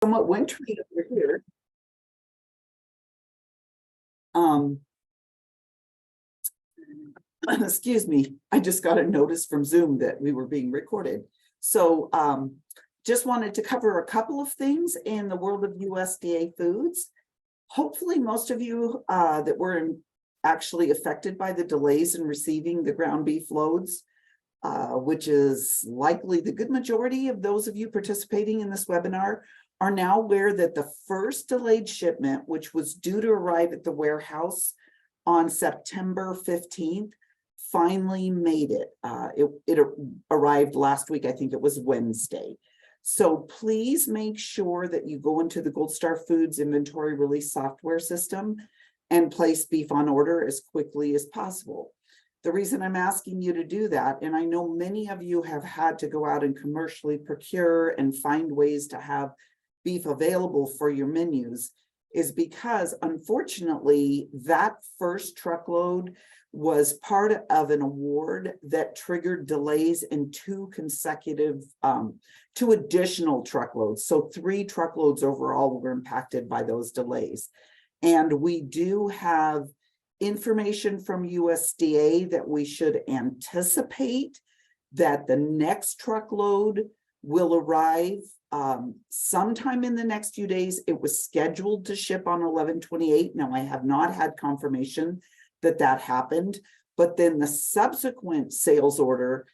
Somewhat wintry over here. Excuse me, I just got a notice from Zoom that we were being recorded. So just wanted to cover a couple of things in the world of USDA foods. Hopefully most of you that were actually affected by the delays in receiving the ground beef loads, which is likely the good majority of those of you participating in this webinar, are now aware that the first delayed shipment, which was due to arrive at the warehouse on September 15th, finally made it. It arrived last week. I think it was Wednesday. So please make sure that you go into the Gold Star Foods inventory release software system and place beef on order as quickly as possible. The reason I'm asking you to do that, and I know many of you have had to go out and commercially procure and find ways to have beef available for your menus, is because unfortunately that first truckload was part of an award that triggered delays in two additional truckloads. So 3 truckloads overall were impacted by those delays. And we do have information from USDA that we should anticipate that the next truckload will arrive sometime in the next few days. It was scheduled to ship on 11/28. Now I have not had confirmation that that happened, but then the subsequent sales order,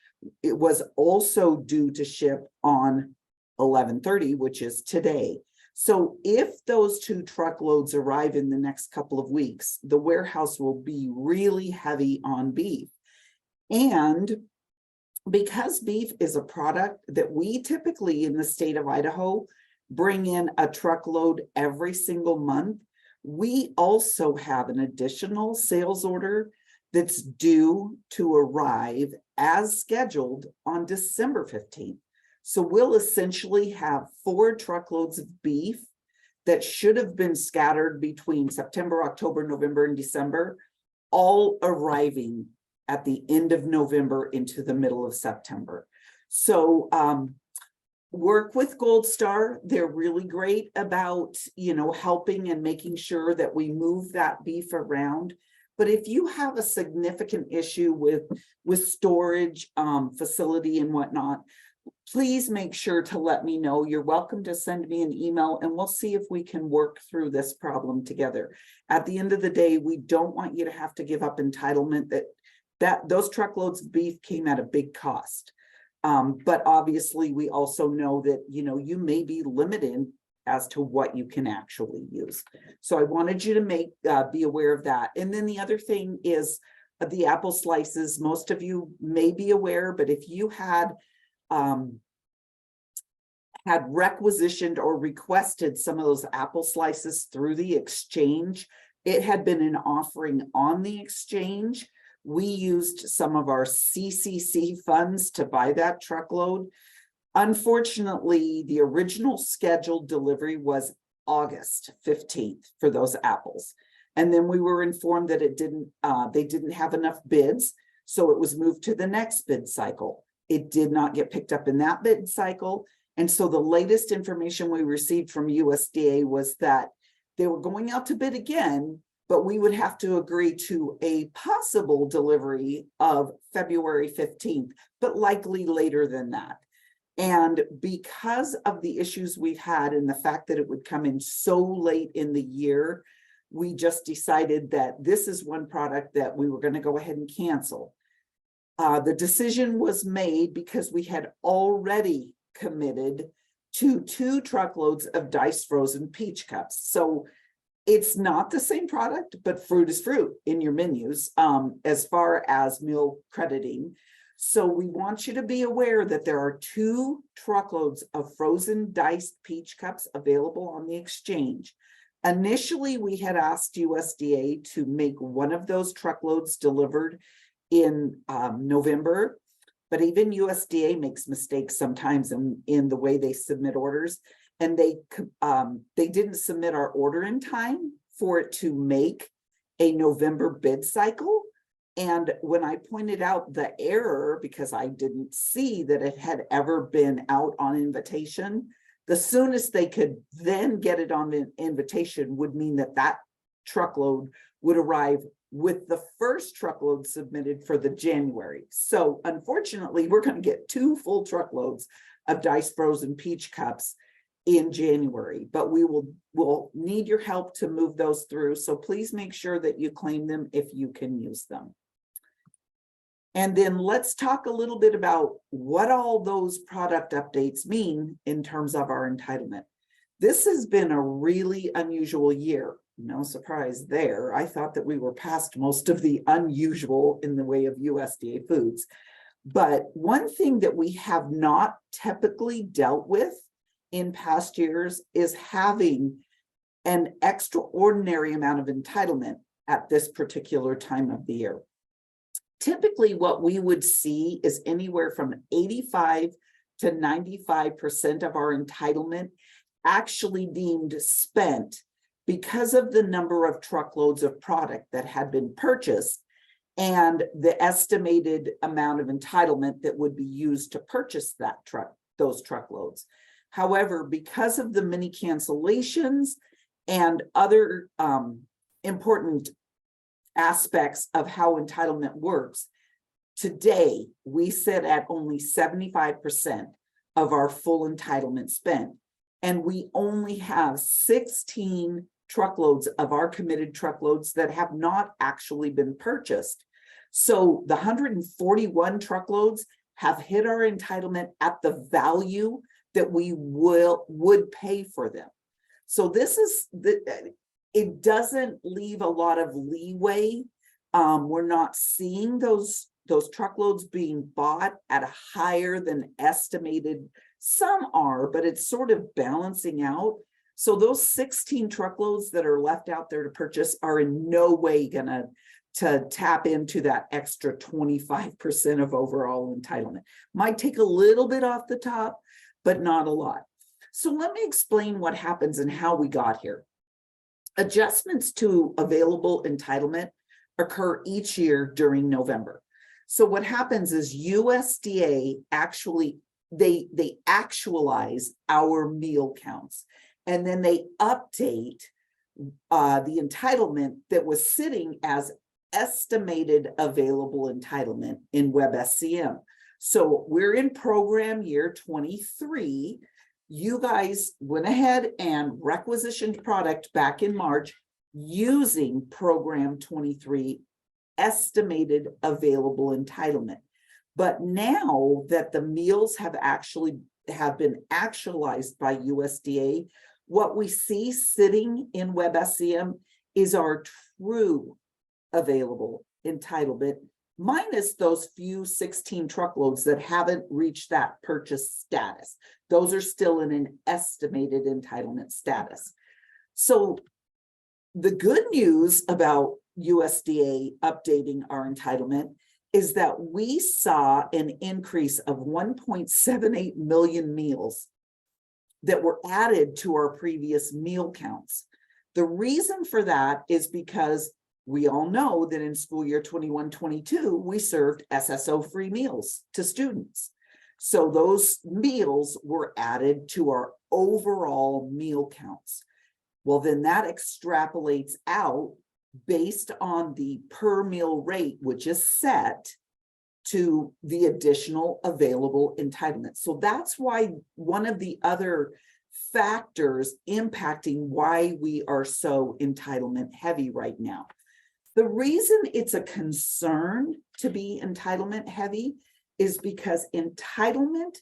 it was also due to ship on 11/30, which is today. So if those 2 truckloads arrive in the next couple of weeks, the warehouse will be really heavy on beef. And because beef is a product that we typically in the state of Idaho bring in a truckload every single month, we also have an additional sales order that's due to arrive as scheduled on December 15th. So we'll essentially have 4 truckloads of beef that should have been scattered between September, October, November, and December, all arriving at the end of November into the middle of September. So work with Gold Star. They're really great about, helping and making sure that we move that beef around. But if you have a significant issue with storage facility and whatnot, please make sure to let me know. You're welcome to send me an email and we'll see if we can work through this problem together. At the end of the day, we don't want you to have to give up entitlement. That those truckloads of beef came at a big cost. But obviously we also know that, you may be limited as to what you can actually use. So I wanted you to be aware of that. And then the other thing is the apple slices. Most of you may be aware, but if you had requisitioned or requested some of those apple slices through the exchange, it had been an offering on the exchange. We used some of our CCC funds to buy that truckload. Unfortunately, the original scheduled delivery was August 15th for those apples. And then we were informed that they didn't have enough bids. So it was moved to the next bid cycle. It did not get picked up in that bid cycle. And so the latest information we received from USDA was that they were going out to bid again, but we would have to agree to a possible delivery of February 15th, but likely later than that. And because of the issues we've had and the fact that it would come in so late in the year, we just decided that this is one product that we were going to go ahead and cancel. The decision was made because we had already committed to 2 truckloads of diced frozen peach cups. So it's not the same product, but fruit is fruit in your menus as far as meal crediting. So we want you to be aware that there are 2 truckloads of frozen diced peach cups available on the exchange. Initially, we had asked USDA to make one of those truckloads delivered in November, but even USDA makes mistakes sometimes in the way they submit orders. And they didn't submit our order in time for it to make a November bid cycle. And when I pointed out the error, because I didn't see that it had ever been out on invitation, The soonest they could then get it on the invitation would mean that that truckload would arrive with the first truckload submitted for the January. So unfortunately, we're going to get 2 full truckloads of Dice Bros and Peach Cups in January, but we'll need your help to move those through. So please make sure that you claim them if you can use them. And then let's talk a little bit about what all those product updates mean in terms of our entitlement. This has been a really unusual year. No surprise there. I thought that we were past most of the unusual in the way of USDA foods. But one thing that we have not typically dealt with in past years is having an extraordinary amount of entitlement at this particular time of the year. Typically, what we would see is anywhere from 85 to 95% of our entitlement actually deemed spent because of the number of truckloads of product that had been purchased and the estimated amount of entitlement that would be used to purchase those truckloads. However, because of the many cancellations and other important aspects of how entitlement works, today we sit at only 75% of our full entitlement spent, and we only have 16 truckloads of our committed truckloads that have not actually been purchased. So the 141 truckloads have hit our entitlement at the value that we would pay for them. So this is it doesn't leave a lot of leeway. We're not seeing those truckloads being bought at a higher than estimated. Some are, but it's sort of balancing out. So those 16 truckloads that are left out there to purchase are in no way gonna tap into that extra 25% of overall entitlement. Might take a little bit off the top, but not a lot. So let me explain what happens and how we got here. Adjustments to available entitlement occur each year during November. So what happens is USDA actually, they actualize our meal counts, and then they update the entitlement that was sitting as estimated available entitlement in WBSCM. So we're in program year 23. You guys went ahead and requisitioned product back in March using program 23 estimated available entitlement. But now that the meals have been actualized by USDA, what we see sitting in WBSCM is our true available entitlement, minus those few 16 truckloads that haven't reached that purchase status. Those are still in an estimated entitlement status. So the good news about USDA updating our entitlement is that we saw an increase of 1.78 million meals that were added to our previous meal counts. The reason for that is because we all know that in school year 21-22, we served SSO free meals to students. So those meals were added to our overall meal counts. Well, then that extrapolates out based on the per meal rate, which is set to the additional available entitlement. So that's why one of the other factors impacting why we are so entitlement heavy right now. The reason it's a concern to be entitlement heavy is because entitlement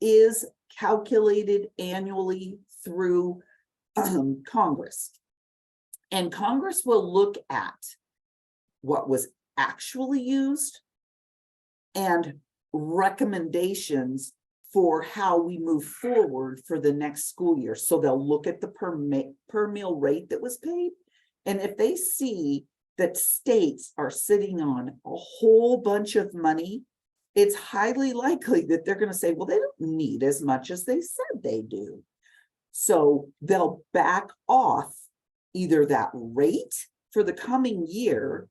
is calculated annually through Congress. And Congress will look at what was actually used and recommendations for how we move forward for the next school year. So they'll look at the per meal rate that was paid. And if they see that states are sitting on a whole bunch of money, it's highly likely that they're going to say, well, they don't need as much as they said they do. So they'll back off either that rate for the coming year,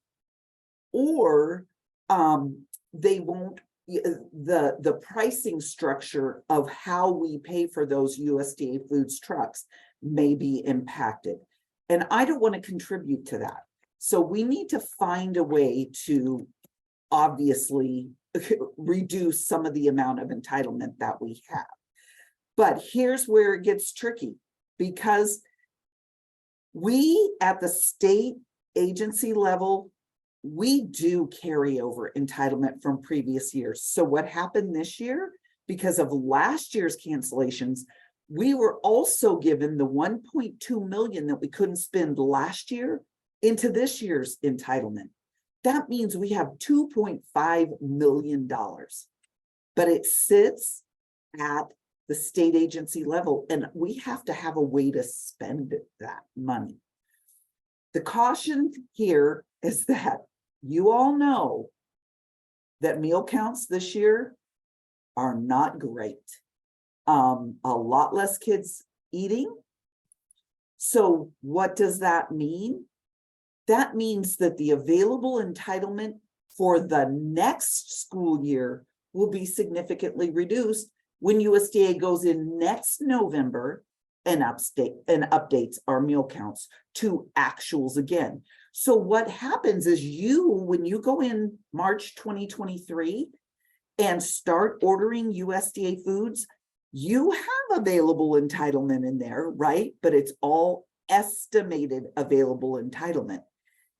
or they won't the pricing structure of how we pay for those USDA foods trucks may be impacted. And I don't want to contribute to that. So we need to find a way to obviously reduce some of the amount of entitlement that we have. But here's where it gets tricky, because we at the state agency level, we do carry over entitlement from previous years. So what happened this year, because of last year's cancellations, we were also given the 1.2 million that we couldn't spend last year into this year's entitlement. That means we have $2.5 million, but it sits at the state agency level, and we have to have a way to spend that money. The caution here is that you all know that meal counts this year are not great. A lot less kids eating. So what does that mean? That means that the available entitlement for the next school year will be significantly reduced when USDA goes in next November and updates our meal counts to actuals again. So what happens is when you go in March 2023 and start ordering USDA foods, you have available entitlement in there, right? But it's all estimated available entitlement.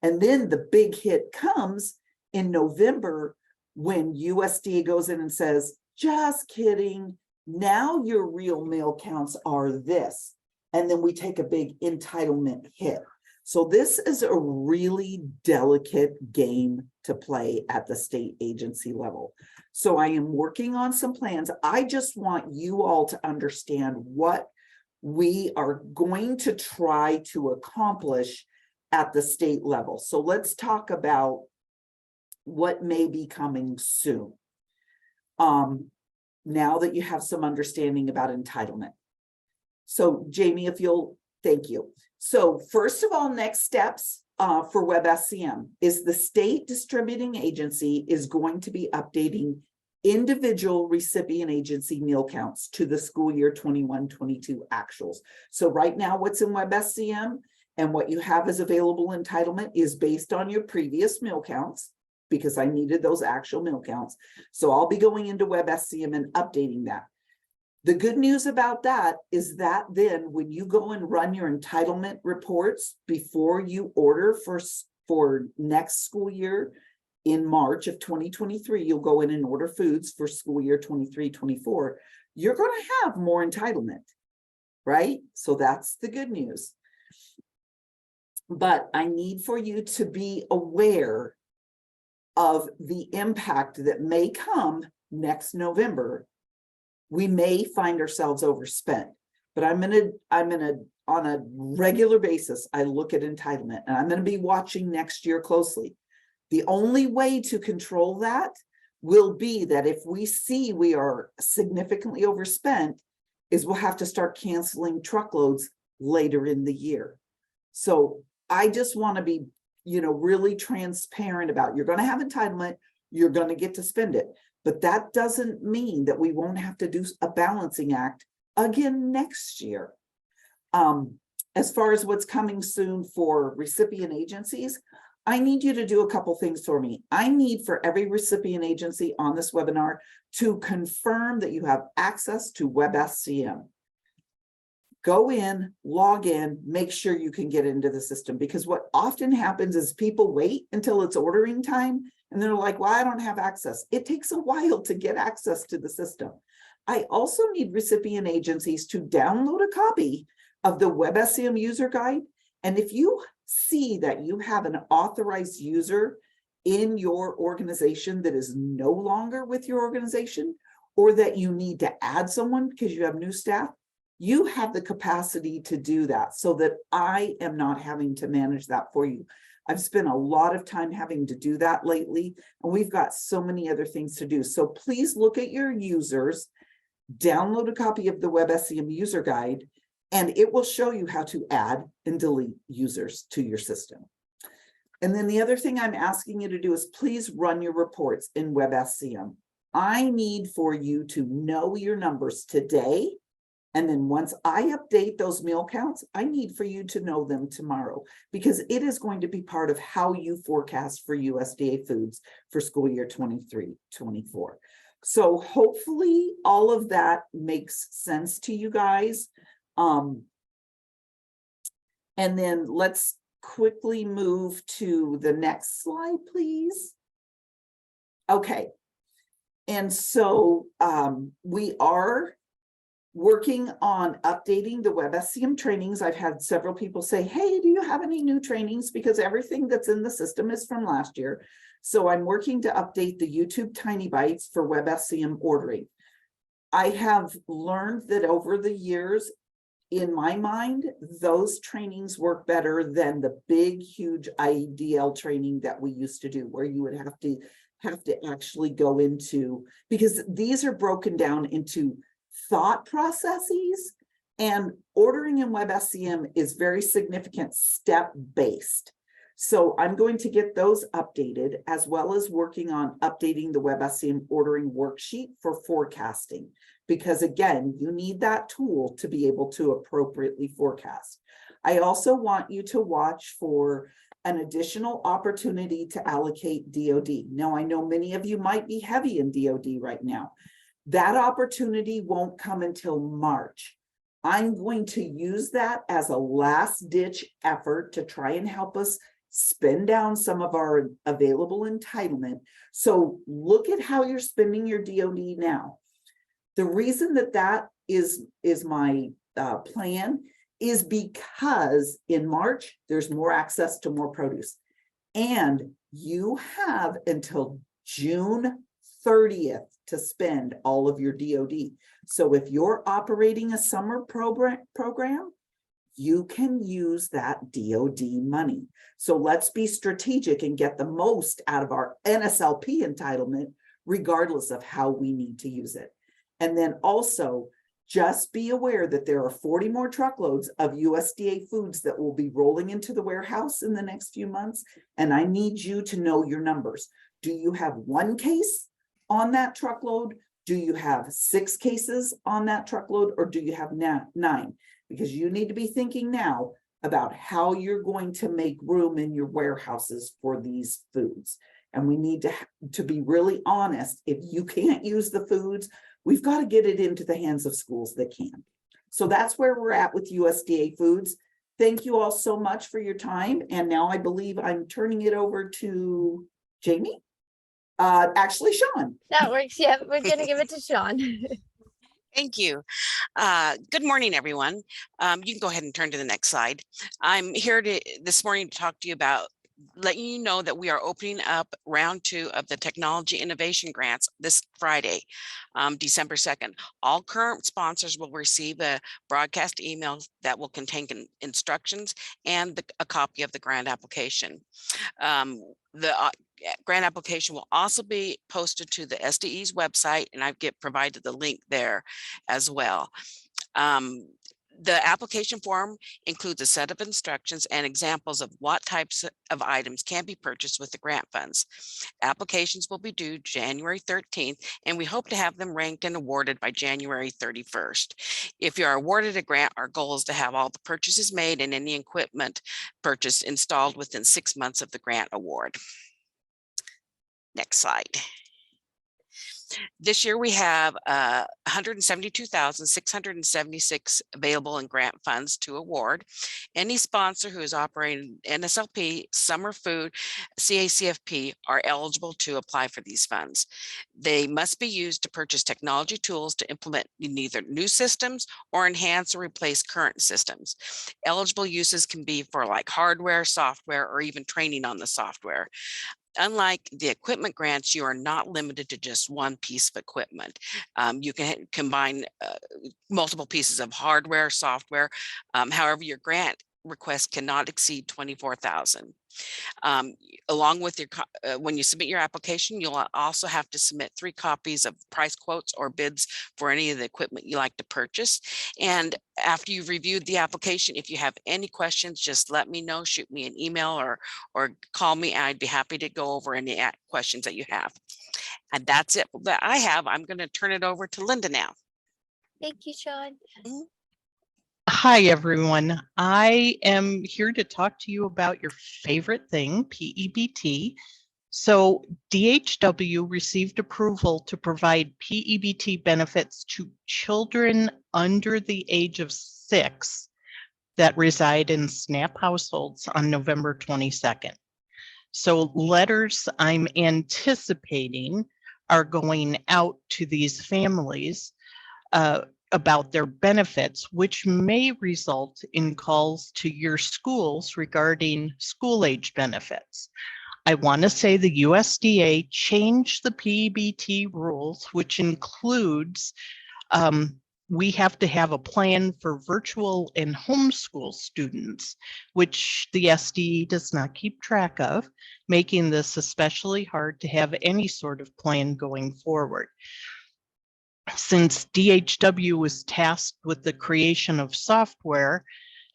And then the big hit comes in November when USDA goes in and says, just kidding, now your real meal counts are this. And then we take a big entitlement hit. So this is a really delicate game to play at the state agency level. So I am working on some plans. I just want you all to understand what we are going to try to accomplish at the state level. So let's talk about what may be coming soon. Now that you have some understanding about entitlement. So Jamie, if you'll, thank you. So first of all, next steps for WBSCM is the state distributing agency is going to be updating individual recipient agency meal counts to the school year 21-22 actuals. So right now what's in WBSCM and what you have as available entitlement is based on your previous meal counts, because I needed those actual meal counts. So I'll be going into WBSCM and updating that. The good news about that is that then when you go and run your entitlement reports before you order for next school year in March of 2023, you'll go in and order foods for school year 23-24. You're going to have more entitlement, right? So that's the good news. But I need for you to be aware of the impact that may come next November. We may find ourselves overspent, but I'm gonna on a regular basis, I look at entitlement, and I'm gonna be watching next year closely. The only way to control that will be that if we see we are significantly overspent, is we'll have to start canceling truckloads later in the year. So I just want to be, really transparent about, you're going to have entitlement, you're going to get to spend it. But that doesn't mean that we won't have to do a balancing act again next year. As far as what's coming soon for recipient agencies, I need you to do a couple things for me. I need for every recipient agency on this webinar to confirm that you have access to WBSCM. Go in, log in, make sure you can get into the system, because what often happens is people wait until it's ordering time and they're like, well, I don't have access. It takes a while to get access to the system. I also need recipient agencies to download a copy of the WBSCM user guide. And if you see that you have an authorized user in your organization that is no longer with your organization, or that you need to add someone because you have new staff, you have the capacity to do that so that I am not having to manage that for you. I've spent a lot of time having to do that lately, and we've got so many other things to do. So please look at your users, download a copy of the WBSCM user guide, and it will show you how to add and delete users to your system. And then the other thing I'm asking you to do is please run your reports in WBSCM. I need for you to know your numbers today. And then once I update those meal counts, I need for you to know them tomorrow, because it is going to be part of how you forecast for USDA foods for school year 23-24. So hopefully all of that makes sense to you guys. And then let's quickly move to the next slide, please. Okay. And so we are working on updating the WBSCM trainings. I've had several people say, hey, do you have any new trainings? Because everything that's in the system is from last year. So I'm working to update the YouTube Tiny Bites for WBSCM ordering. I have learned that over the years, in my mind, those trainings work better than the big, huge IDL training that we used to do, where you would have to actually go into, because these are broken down into thought processes, and ordering in WBSCM is very significant step-based. So I'm going to get those updated, as well as working on updating the WBSCM ordering worksheet for forecasting, because again, you need that tool to be able to appropriately forecast. I also want you to watch for an additional opportunity to allocate DoD. Now, I know many of you might be heavy in DoD right now. That opportunity won't come until March. I'm going to use that as a last ditch effort to try and help us spend down some of our available entitlement. So look at how you're spending your DoD now. The reason that is my plan is because in March, there's more access to more produce. And you have until June 30th to spend all of your DoD. So if you're operating a summer program, you can use that DoD money. So let's be strategic and get the most out of our NSLP entitlement, regardless of how we need to use it. And then also, just be aware that there are 40 more truckloads of USDA foods that will be rolling into the warehouse in the next few months. And I need you to know your numbers. Do you have 1 case on that truckload? Do you have 6 cases on that truckload? Or do you have 9? Because you need to be thinking now about how you're going to make room in your warehouses for these foods. And we need to be really honest. If you can't use the foods, we've got to get it into the hands of schools that can. So that's where we're at with USDA foods. Thank you all so much for your time. And now I believe I'm turning it over to Jamie. Actually, Sean. That works. Yeah, we're going to give it to Sean. Thank you. Good morning, everyone. You can go ahead and turn to the next slide. I'm here this morning to talk to you about letting you know that we are opening up round 2 of the Technology Innovation Grants this Friday, December 2nd. All current sponsors will receive a broadcast email that will contain instructions and a copy of the grant application. The grant application will also be posted to the SDE's website, and I've provided the link there as well. The application form includes a set of instructions and examples of what types of items can be purchased with the grant funds. Applications will be due January 13th, and we hope to have them ranked and awarded by January 31st. If you are awarded a grant, our goal is to have all the purchases made and any equipment purchased installed within 6 months of the grant award. Next slide. This year we have $172,676 available in grant funds to award. Any sponsor who is operating NSLP, summer food, CACFP are eligible to apply for these funds. They must be used to purchase technology tools to implement either new systems or enhance or replace current systems. Eligible uses can be for like hardware, software, or even training on the software. Unlike the equipment grants, you are not limited to just one piece of equipment. You can combine multiple pieces of hardware, software. However, your grant request cannot exceed 24,000. Along with your, when you submit your application, you'll also have to submit 3 copies of price quotes or bids for any of the equipment you like to purchase. And after you've reviewed the application, if you have any questions, just let me know, shoot me an email or call me. I'd be happy to go over any questions that you have. And that's it that I have. I'm going to turn it over to Lynda now. Thank you, Sean. Hi, everyone. I am here to talk to you about your favorite thing, P-EBT. So DHW received approval to provide P-EBT benefits to children under the age of 6 that reside in SNAP households on November 22nd. So letters I'm anticipating are going out to these families about their benefits, which may result in calls to your schools regarding school age benefits. I want to say the USDA changed the P-EBT rules, which includes we have to have a plan for virtual and homeschool students, which the SDE does not keep track of, making this especially hard to have any sort of plan going forward. Since DHW was tasked with the creation of software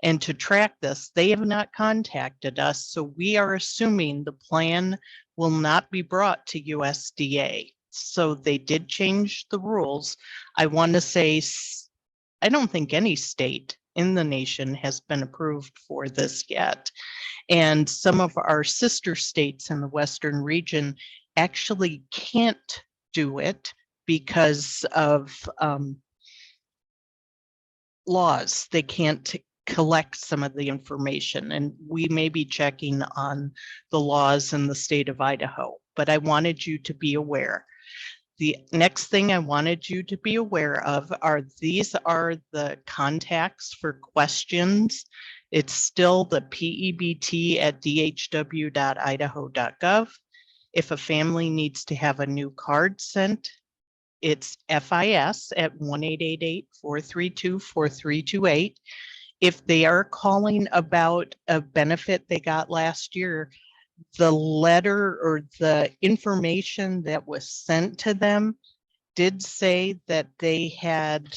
and to track this, they have not contacted us. So we are assuming the plan will not be brought to USDA. So they did change the rules. I want to say, I don't think any state in the nation has been approved for this yet. And some of our sister states in the Western region actually can't do it because of laws. They can't collect some of the information, and we may be checking on the laws in the state of Idaho, but I wanted you to be aware. The next thing I wanted you to be aware of are these are the contacts for questions. It's still the PEBT@dhw.idaho.gov. If a family needs to have a new card sent, it's FIS at 1-888-432-4328. If they are calling about a benefit they got last year, the letter or the information that was sent to them did say that they had,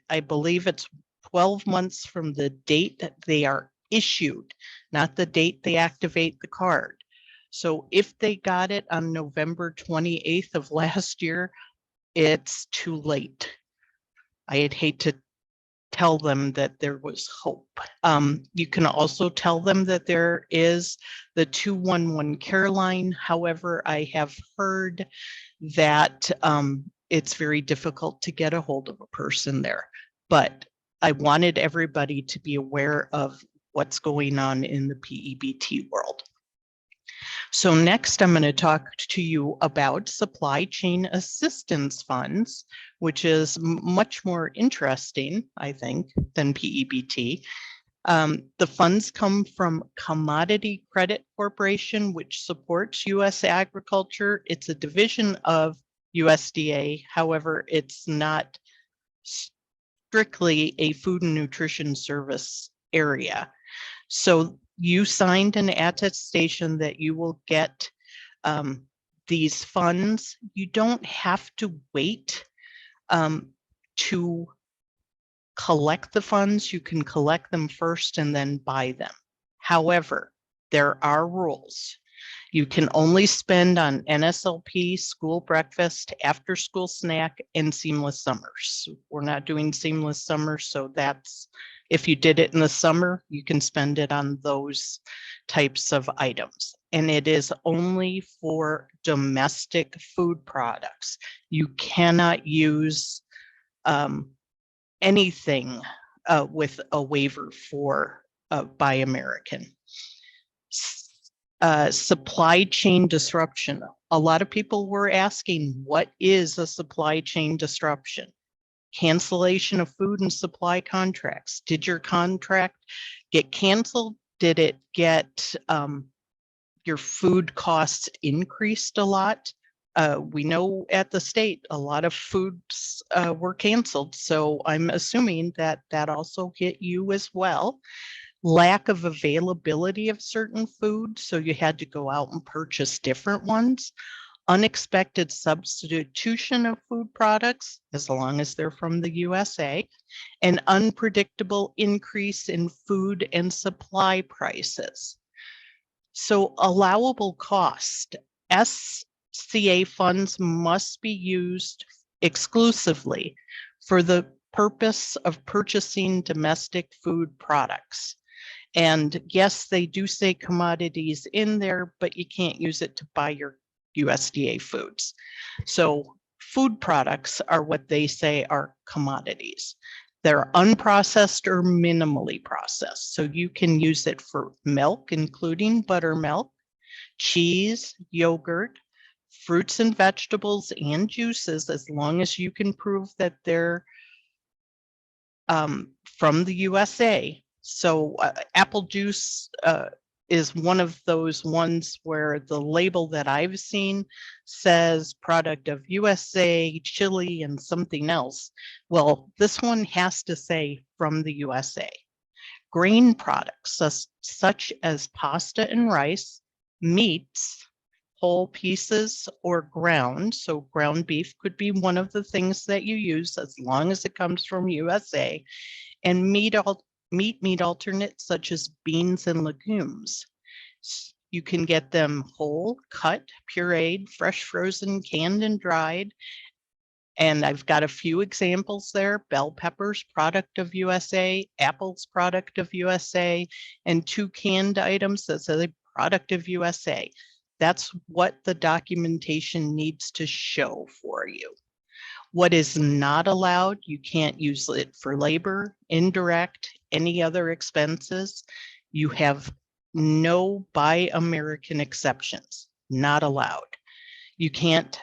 I believe it's 12 months from the date that they are issued, not the date they activate the card. So if they got it on November 28th of last year, it's too late. I'd hate to tell them that there was hope. You can also tell them that there is the 211 care line. However, I have heard that it's very difficult to get a hold of a person there. But I wanted everybody to be aware of what's going on in the P-EBT world. So next, I'm going to talk to you about supply chain assistance funds, which is much more interesting, I think, than P-EBT. The funds come from Commodity Credit Corporation, which supports U.S. agriculture. It's a division of USDA. However, it's not strictly a food and nutrition service area. So you signed an attestation that you will get these funds. You don't have to wait to collect the funds. You can collect them first and then buy them. However, there are rules. You can only spend on NSLP, school breakfast, after school snack, and seamless summers. We're not doing seamless summers, so that's, if you did it in the summer, you can spend it on those types of items. And it is only for domestic food products. You cannot use anything with a waiver for Buy American. Supply chain disruption. A lot of people were asking, what is a supply chain disruption? Cancellation of food and supply contracts. Did your contract get canceled? Did it get your food costs increased a lot? We know at the state a lot of foods were canceled, so I'm assuming that that also hit you as well. lack of availability of certain food, so you had to go out and purchase different ones, unexpected substitution of food products, as long as they're from the USA, an unpredictable increase in food and supply prices. So allowable cost, SCA funds must be used exclusively for the purpose of purchasing domestic food products. And yes, they do say commodities in there, but you can't use it to buy your USDA foods. So food products are what they say are commodities. They're unprocessed or minimally processed. So you can use it for milk, including buttermilk, cheese, yogurt, fruits and vegetables, and juices, as long as you can prove that they're from the USA. So apple juice is one of those ones where the label that I've seen says product of USA, Chile, and something else. Well, this one has to say from the USA. Grain products such as pasta and rice, meats, whole pieces or ground. So ground beef could be one of the things that you use as long as it comes from USA, and meat alternates such as beans and legumes. You can get them whole, cut, pureed, fresh, frozen, canned, and dried. And I've got a few examples there: bell peppers, product of USA, apples, product of USA, and 2 canned items that say product of USA. That's what the documentation needs to show for you. What is not allowed, you can't use it for labor, indirect, any other expenses. You have no Buy American exceptions, not allowed. You can't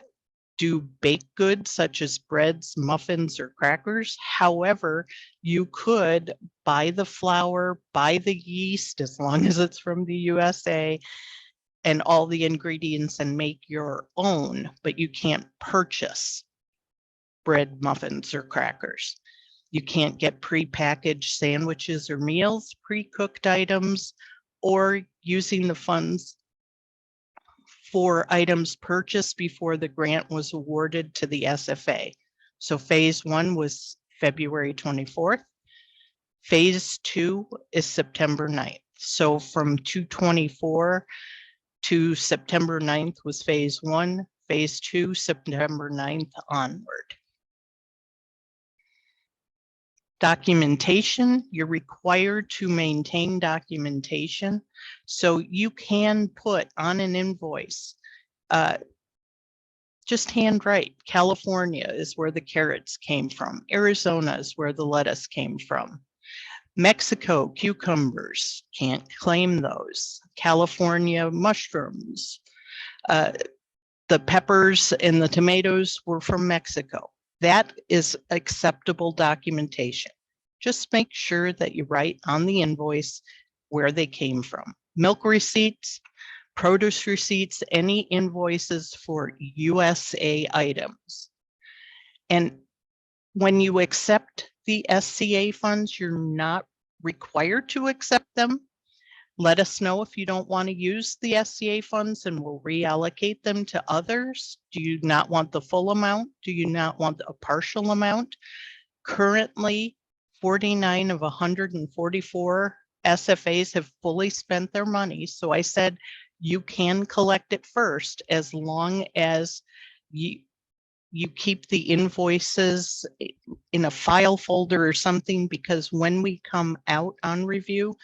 do baked goods such as breads, muffins, or crackers. However, you could buy the flour, buy the yeast, as long as it's from the USA, and all the ingredients and make your own, but you can't purchase bread, muffins, or crackers. You can't get prepackaged sandwiches or meals, pre-cooked items, or using the funds for items purchased before the grant was awarded to the SFA. So phase 1 was February 24th. Phase 2 is September 9th. So from 2/24 to September 9th was phase 1, phase 2, September 9th onward. Documentation, you're required to maintain documentation. So you can put on an invoice, just handwrite, California is where the carrots came from. Arizona is where the lettuce came from. Mexico, cucumbers, can't claim those. California, mushrooms. The peppers and the tomatoes were from Mexico. That is acceptable documentation. Just make sure that you write on the invoice where they came from. Milk receipts, produce receipts, any invoices for USA items. And when you accept the SCA funds, you're not required to accept them. Let us know if you don't want to use the SCA funds and we'll reallocate them to others. Do you not want the full amount? Do you not want a partial amount? Currently, 49 of 144 SFAs have fully spent their money. So I said, you can collect it first as long as you keep the invoices in a file folder or something, because when we come out on review,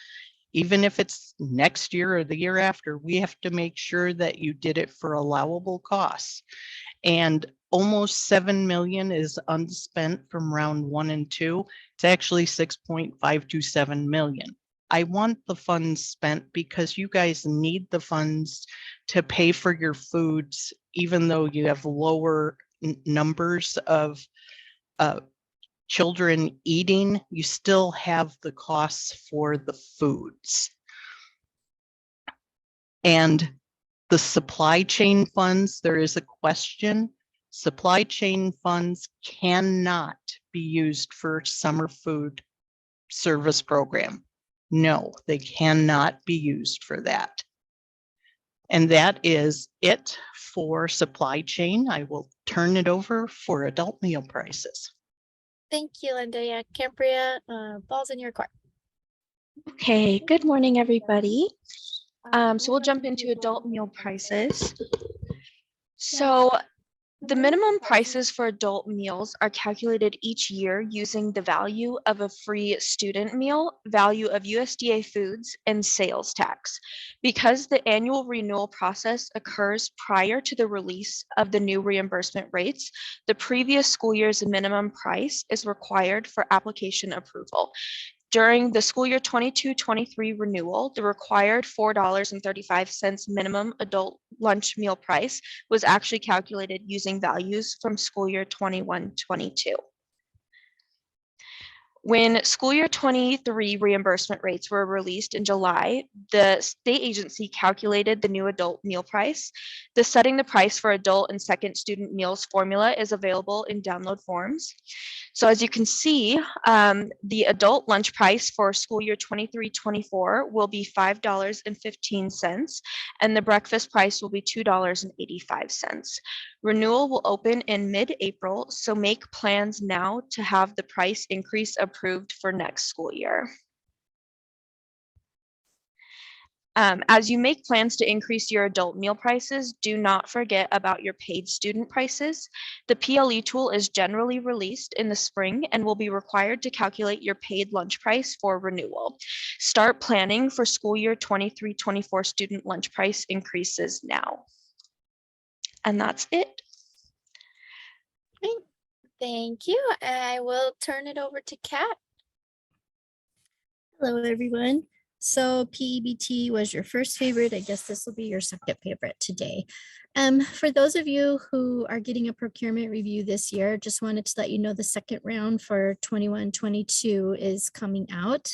even if it's next year or the year after, we have to make sure that you did it for allowable costs. And almost 7 million is unspent from round 1 and 2. It's actually 6.527 million. I want the funds spent because you guys need the funds to pay for your foods, even though you have lower numbers of children eating, you still have the costs for the foods. And the supply chain funds, there is a question. Supply chain funds cannot be used for summer food service program. No, they cannot be used for that. And that is it for supply chain. I will turn it over for adult meal prices. Thank you, Linda. Yeah, Cambria, ball's in your court. Okay, good morning, everybody. So we'll jump into adult meal prices. So the minimum prices for adult meals are calculated each year using the value of a free student meal, value of USDA foods, and sales tax. Because the annual renewal process occurs prior to the release of the new reimbursement rates, the previous school year's minimum price is required for application approval. During the school year 22-23 renewal, the required $4.35 minimum adult lunch meal price was actually calculated using values from school year 21-22. When school year 23 reimbursement rates were released in July, the state agency calculated the new adult meal price. The setting the price for adult and second student meals formula is available in download forms. So as you can see, the adult lunch price for school year 23-24 will be $5.15, and the breakfast price will be $2.85. Renewal will open in mid-April, so make plans now to have the price increase approved for next school year. As you make plans to increase your adult meal prices, do not forget about your paid student prices. The PLE tool is generally released in the spring and will be required to calculate your paid lunch price for renewal. Start planning for school year 23-24 student lunch price increases now. And that's it. Thank you. I will turn it over to Kat. Hello, everyone. So P-EBT was your first favorite. I guess this will be your second favorite today. For those of you who are getting a procurement review this year, just wanted to let you know the second round for 21-22 is coming out.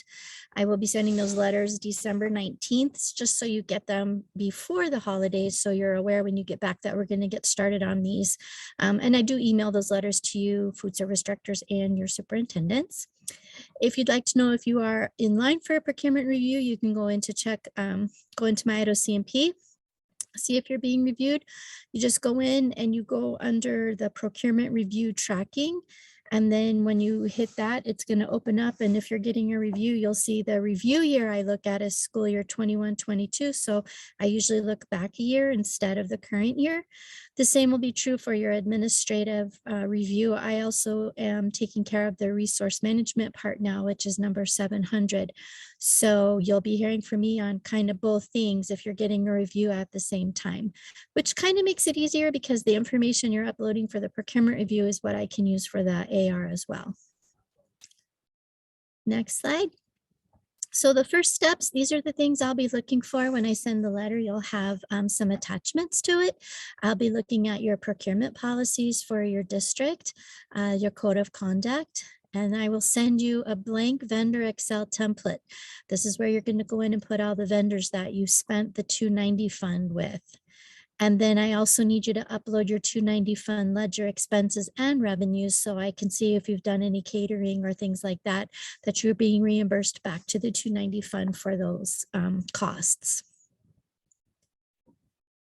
I will be sending those letters December 19th, just so you get them before the holidays, so you're aware when you get back that we're going to get started on these. And I do email those letters to you, food service directors, and your superintendents. If you'd like to know if you are in line for a procurement review, you can go in to check, go into my Idaho CNP, see if you're being reviewed. You just go in and you go under the procurement review tracking. And then when you hit that, it's going to open up. And if you're getting a review, you'll see the review year I look at is school year 21-22. So I usually look back a year instead of the current year. The same will be true for your administrative review. I also am taking care of the resource management part now, which is number 700. So you'll be hearing from me on kind of both things if you're getting a review at the same time, which kind of makes it easier because the information you're uploading for the procurement review is what I can use for the AR as well. Next slide. So the first steps, these are the things I'll be looking for when I send the letter. You'll have some attachments to it. I'll be looking at your procurement policies for your district, your code of conduct, and I will send you a blank vendor Excel template. This is where you're going to go in and put all the vendors that you spent the 290 fund with. And then I also need you to upload your 290 fund ledger expenses and revenues so I can see if you've done any catering or things like that, that you're being reimbursed back to the 290 fund for those costs.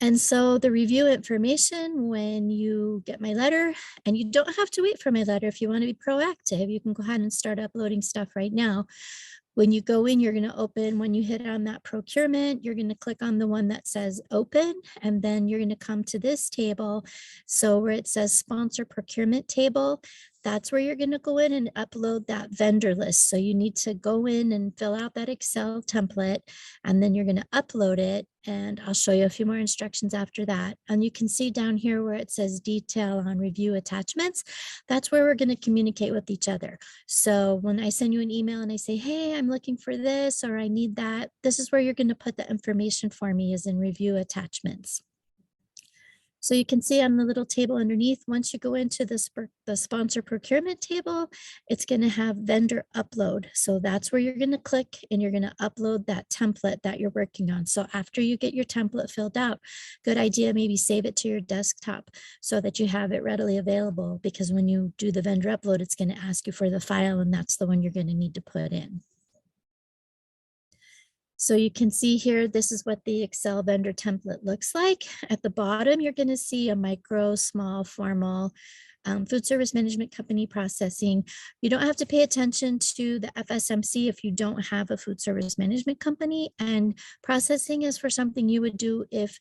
And so the review information, when you get my letter, and you don't have to wait for my letter if you want to be proactive, you can go ahead and start uploading stuff right now. When you go in, you're going to open, when you hit on that procurement, you're going to click on the one that says open, and then you're going to come to this table. So where it says sponsor procurement table, that's where you're going to go in and upload that vendor list. So you need to go in and fill out that Excel template, and then you're going to upload it. And I'll show you a few more instructions after that. And you can see down here where it says detail on review attachments, that's where we're going to communicate with each other. So when I send you an email and I say, hey, I'm looking for this, or I need that, this is where you're going to put the information for me, is in review attachments. So you can see on the little table underneath, once you go into the sponsor procurement table, it's going to have vendor upload. So that's where you're going to click and you're going to upload that template that you're working on. So after you get your template filled out, good idea, maybe save it to your desktop so that you have it readily available, because when you do the vendor upload, it's going to ask you for the file, and that's the one you're going to need to put in. So you can see here, this is what the Excel vendor template looks like. At the bottom, you're going to see a micro, small, formal, food service management company processing. You don't have to pay attention to the FSMC if you don't have a food service management company, and processing is for something you would do if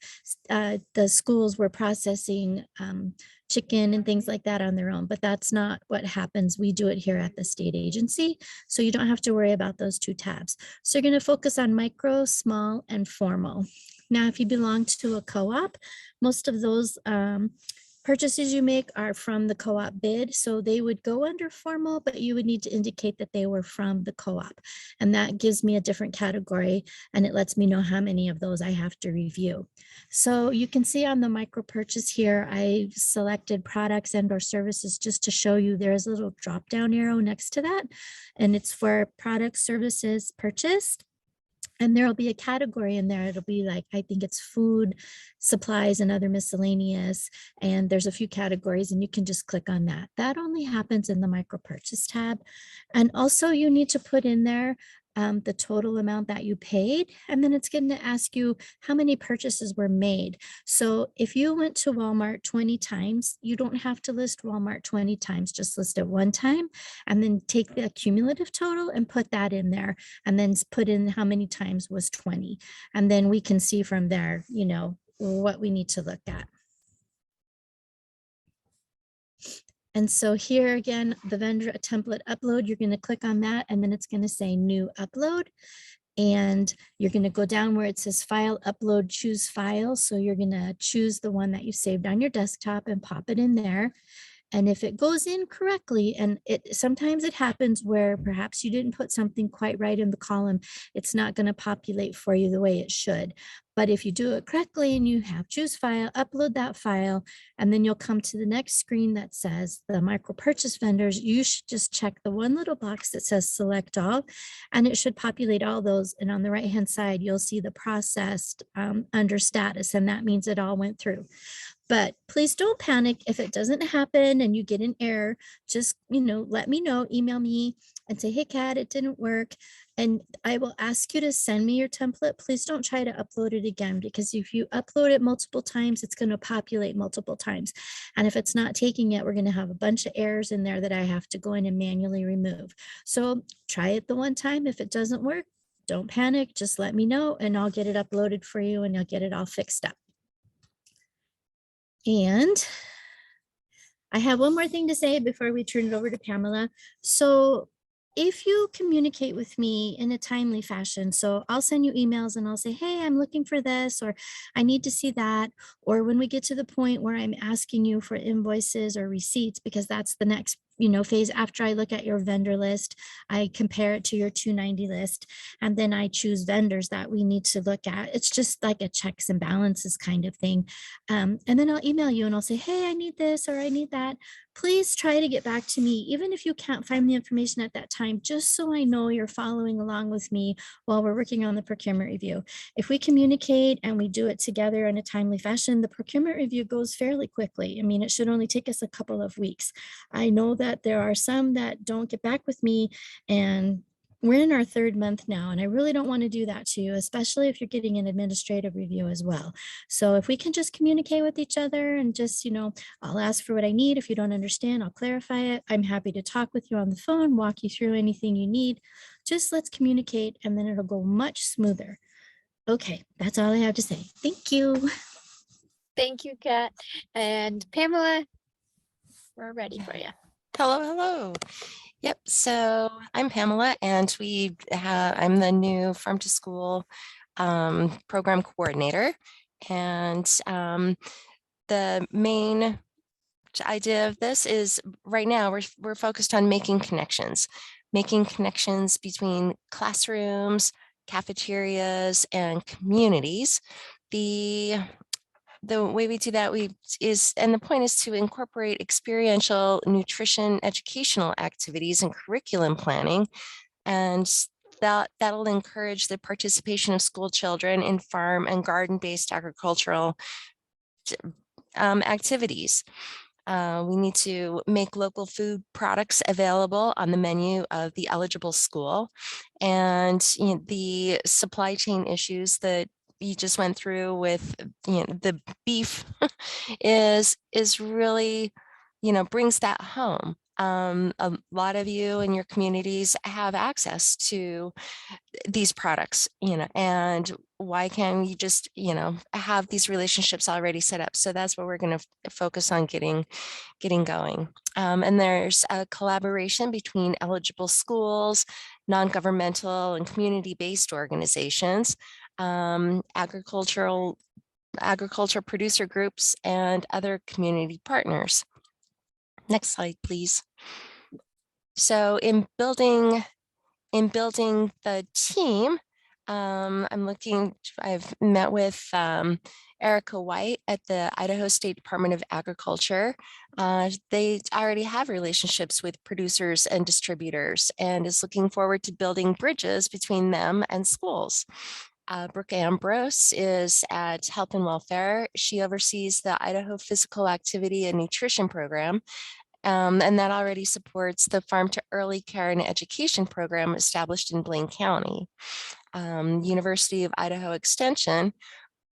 the schools were processing chicken and things like that on their own, but that's not what happens. We do it here at the state agency, so you don't have to worry about those two tabs. So you're going to focus on micro, small, and formal. Now, if you belong to a co-op, most of those purchases you make are from the co-op bid, so they would go under formal, but you would need to indicate that they were from the co-op, and that gives me a different category, and it lets me know how many of those I have to review. So you can see on the micro purchase here, I've selected products and or services just to show you there's a little drop down arrow next to that, and it's for product services purchased. And there'll be a category in there. It'll be like, I think it's food, supplies, and other miscellaneous. And there's a few categories, and you can just click on that. That only happens in the micro purchase tab. And also you need to put in there the total amount that you paid, and then it's going to ask you how many purchases were made. So if you went to Walmart 20 times, you don't have to list Walmart 20 times, just list it one time, and then take the cumulative total and put that in there, and then put in how many times was 20. And then we can see from there, you know, what we need to look at. And so here again, the vendor template upload, you're going to click on that, and then it's going to say new upload. And you're going to go down where it says file upload, choose file. So you're going to choose the one that you saved on your desktop and pop it in there. And if it goes in correctly, and sometimes it happens where perhaps you didn't put something quite right in the column, it's not going to populate for you the way it should. But if you do it correctly and you have choose file, upload that file, and then you'll come to the next screen that says the micro purchase vendors, you should just check the one little box that says select all, and it should populate all those. And on the right hand side, you'll see the processed under status, and that means it all went through. But please don't panic if it doesn't happen and you get an error. Just, you know, let me know, email me and say, hey, Kat, it didn't work. And I will ask you to send me your template. Please don't try to upload it again, because if you upload it multiple times, it's going to populate multiple times. And if it's not taking it, we're going to have a bunch of errors in there that I have to go in and manually remove. So try it the one time. If it doesn't work, don't panic. Just let me know and I'll get it uploaded for you and I'll get it all fixed up. And I have one more thing to say before we turn it over to Pamela. So if you communicate with me in a timely fashion, so I'll send you emails and I'll say, hey, I'm looking for this, or I need to see that. Or when we get to the point where I'm asking you for invoices or receipts, because that's the next phase after I look at your vendor list, I compare it to your 290 list, and then I choose vendors that we need to look at. It's just like a checks and balances kind of thing. And then I'll email you and I'll say, hey, I need this or I need that. Please try to get back to me, even if you can't find the information at that time, just so I know you're following along with me while we're working on the procurement review. If we communicate and we do it together in a timely fashion, the procurement review goes fairly quickly. I mean, it should only take us a couple of weeks. I know that there are some that don't get back with me, and we're in our third month now, and I really don't want to do that to you, especially if you're getting an administrative review as well. So if we can just communicate with each other and just, I'll ask for what I need. If you don't understand, I'll clarify it. I'm happy to talk with you on the phone, walk you through anything you need. Just let's communicate, and then it'll go much smoother. Okay, that's all I have to say. Thank you. Thank you, Kat. And Pamela, we're ready for you. Hello, hello. Yep, so I'm Pamela, and I'm the new Farm to School program coordinator. And the main idea of this is right now we're focused on making connections between classrooms, cafeterias, and communities. The way we do that and the point is to incorporate experiential nutrition educational activities and curriculum planning, and that'll encourage the participation of school children in farm and garden-based agricultural activities. We need to make local food products available on the menu of the eligible school. And the supply chain issues that you just went through with the beef is really, brings that home. A lot of you in your communities have access to these products, and why can't we just, have these relationships already set up? So that's what we're going to focus on getting going. And there's a collaboration between eligible schools, non-governmental and community-based organizations, agriculture producer groups, and other community partners. Next slide, please. So in building the team, I've met with Erica White at the Idaho State Department of Agriculture. They already have relationships with producers and distributors and is looking forward to building bridges between them and schools. Brooke Ambrose is at Health and Welfare. She oversees the Idaho Physical Activity and Nutrition Program, and that already supports the Farm to Early Care and Education program established in Blaine County. University of Idaho Extension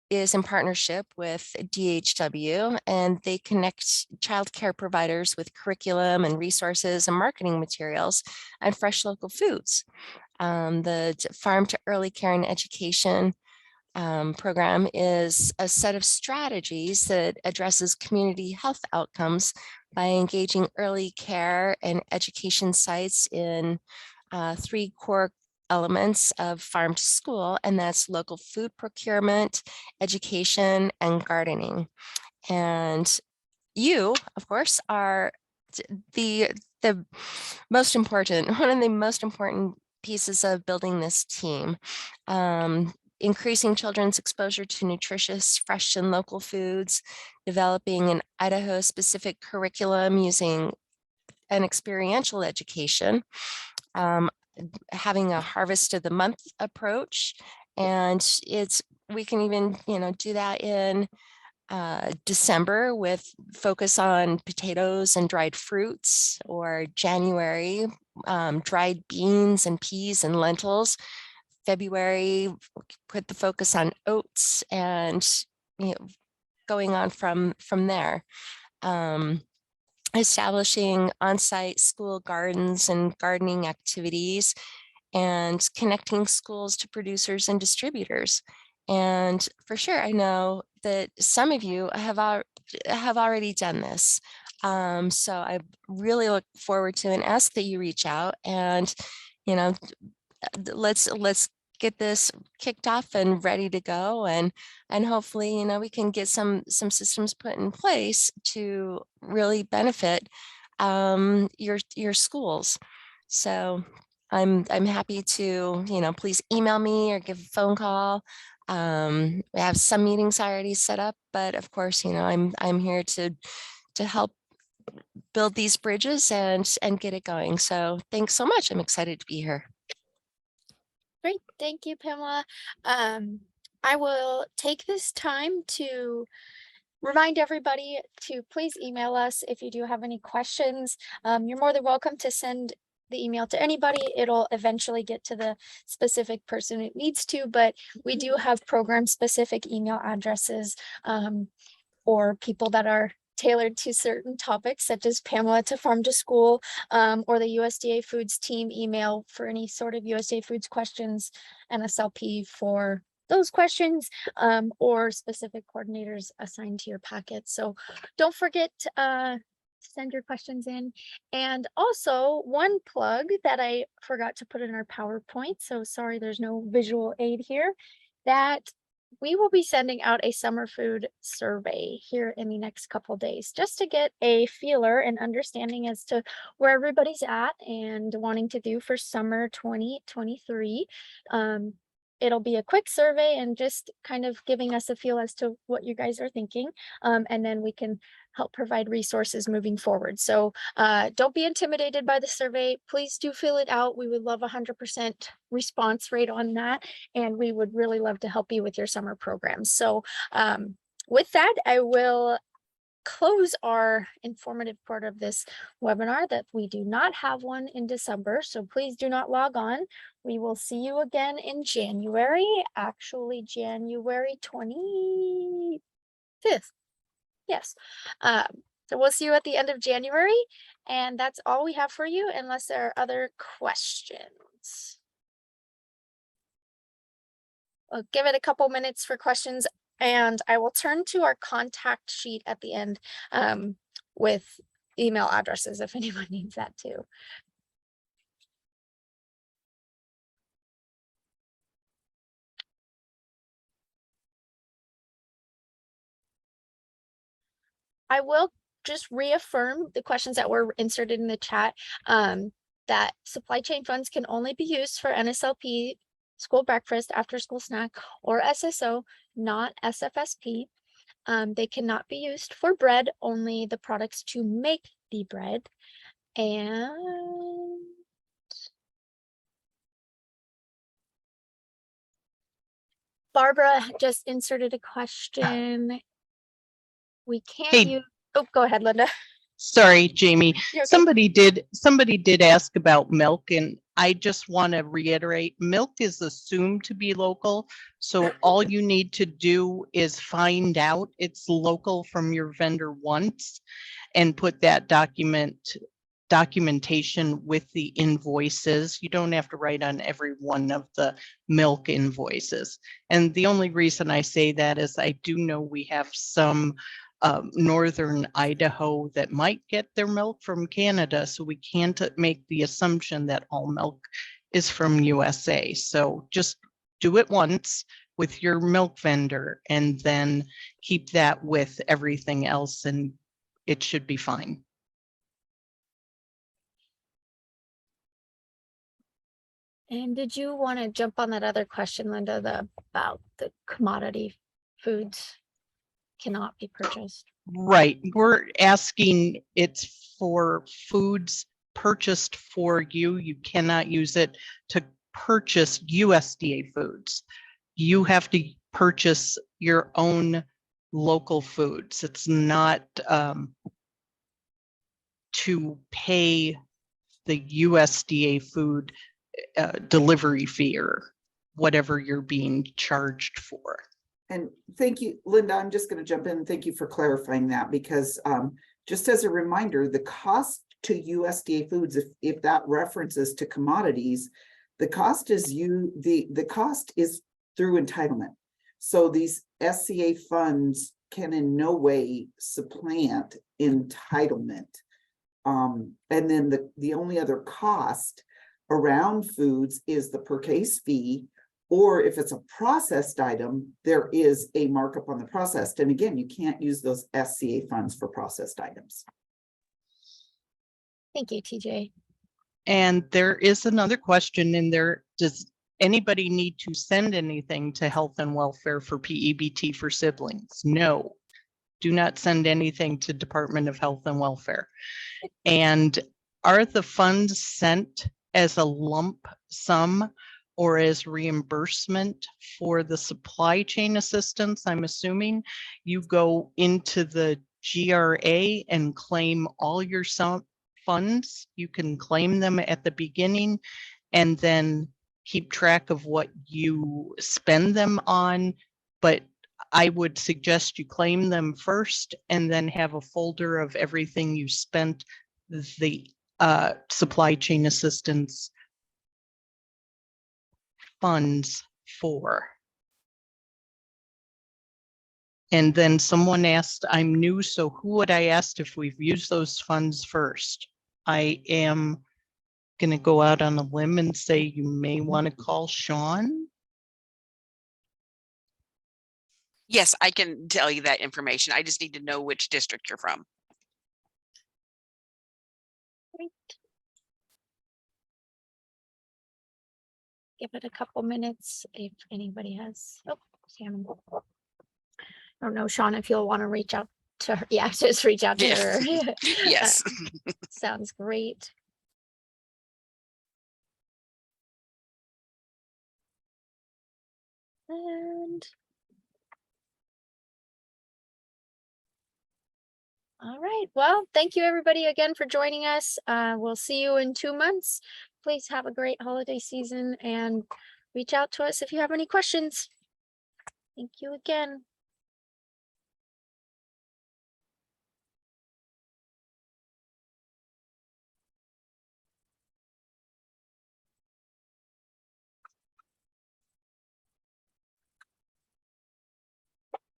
is in partnership with DHW, and they connect child care providers with curriculum and resources and marketing materials and fresh local foods. The Farm to Early Care and Education program is a set of strategies that addresses community health outcomes by engaging early care and education sites in 3 core elements of farm to school, and that's local food procurement, education, and gardening. And you, of course, are the most important, one of the most important pieces of building this team. Increasing children's exposure to nutritious, fresh, and local foods, developing an Idaho-specific curriculum using an experiential education, having a harvest of the month approach, and we can even do that in December with focus on potatoes and dried fruits, or January, dried beans and peas and lentils. February, put the focus on oats, and going on from there. Establishing on-site school gardens and gardening activities, and connecting schools to producers and distributors. And for sure, I know that some of you have already done this. So I really look forward to and ask that you reach out, and let's get this kicked off and ready to go, and hopefully we can get some systems put in place to really benefit your schools. So I'm happy to please email me or give a phone call. We have some meetings already set up, but of course I'm here to help build these bridges and get it going. So thanks so much. I'm excited to be here. Great, thank you, Pamela. I will take this time to remind everybody to please email us if you do have any questions. You're more than welcome to send the email to anybody. It'll eventually get to the specific person it needs to, but we do have program specific email addresses or people that are tailored to certain topics, such as Pamela to Farm to School, or the USDA Foods team email for any sort of USDA Foods questions, NSLP for those questions, or specific coordinators assigned to your packet. So don't forget to send your questions in. And also one plug that I forgot to put in our PowerPoint, so sorry there's no visual aid here, that we will be sending out a summer food survey here in the next couple days, just to get a feeler and understanding as to where everybody's at and wanting to do for summer 2023. It'll be a quick survey and just kind of giving us a feel as to what you guys are thinking. And then we can help provide resources moving forward. So don't be intimidated by the survey. Please do fill it out. We would love 100% response rate on that. And we would really love to help you with your summer programs. So with that, I will close our informative part of this webinar that we do not have one in December, so please do not log on. We will see you again in January, actually January 25th. Yes. So we'll see you at the end of January, and that's all we have for you unless there are other questions. I'll give it a couple minutes for questions, and I will turn to our contact sheet at the end with email addresses if anyone needs that too. I will just reaffirm the questions that were inserted in the chat, that supply chain funds can only be used for NSLP, school breakfast, after school snack, or SSO, not SFSP. They cannot be used for bread, only the products to make the bread. And Barbara just inserted a question. We can't Hey. use, oh, go ahead, Lynda. Sorry, Jamie. You're okay. Somebody did ask about milk, and I just want to reiterate, milk is assumed to be local. So all you need to do is find out it's local from your vendor once and put that documentation with the invoices. You don't have to write on every one of the milk invoices. And the only reason I say that is I do know we have some northern Idaho that might get their milk from Canada, so we can't make the assumption that all milk is from USA. So just do it once with your milk vendor and then keep that with everything else, and it should be fine. And did you want to jump on that other question, Lynda, about the commodity foods cannot be purchased? Right. We're asking it's for foods purchased for you. You cannot use it to purchase USDA foods. You have to purchase your own local foods. It's not to pay the USDA food delivery fee or whatever you're being charged for. And thank you, Lynda. I'm just going to jump in. Thank you for clarifying that, because just as a reminder, the cost to USDA foods, if that references to commodities, the cost is the cost is through entitlement. So these SCA funds can in no way supplant entitlement. And then the only other cost around foods is the per case fee, or if it's a processed item, there is a markup on the processed. And again, you can't use those SCA funds for processed items. Thank you, TJ. And there is another question in there. Does anybody need to send anything to health and welfare for P-EBT for siblings? No, do not send anything to Department of Health and Welfare. And are the funds sent as a lump sum or as reimbursement for the supply chain assistance? I'm assuming you go into the GRA and claim all your funds. You can claim them at the beginning and then keep track of what you spend them on. But I would suggest you claim them first and then have a folder of everything you spent the supply chain assistance funds for. And then someone asked, I'm new, so who would I ask if we've used those funds first? I am going to go out on a limb and say you may want to call Sean. Yes, I can tell you that information. I just need to know which district you're from. Great. Give it a couple minutes if anybody has. Oh, Shannon. I don't know, Sean, if you'll want to reach out to her. Yeah, just reach out to her. Yes. Sounds great. And All right. Well, thank you everybody again for joining us. We'll see you in 2 months. Please have a great holiday season and reach out to us if you have any questions. Thank you again.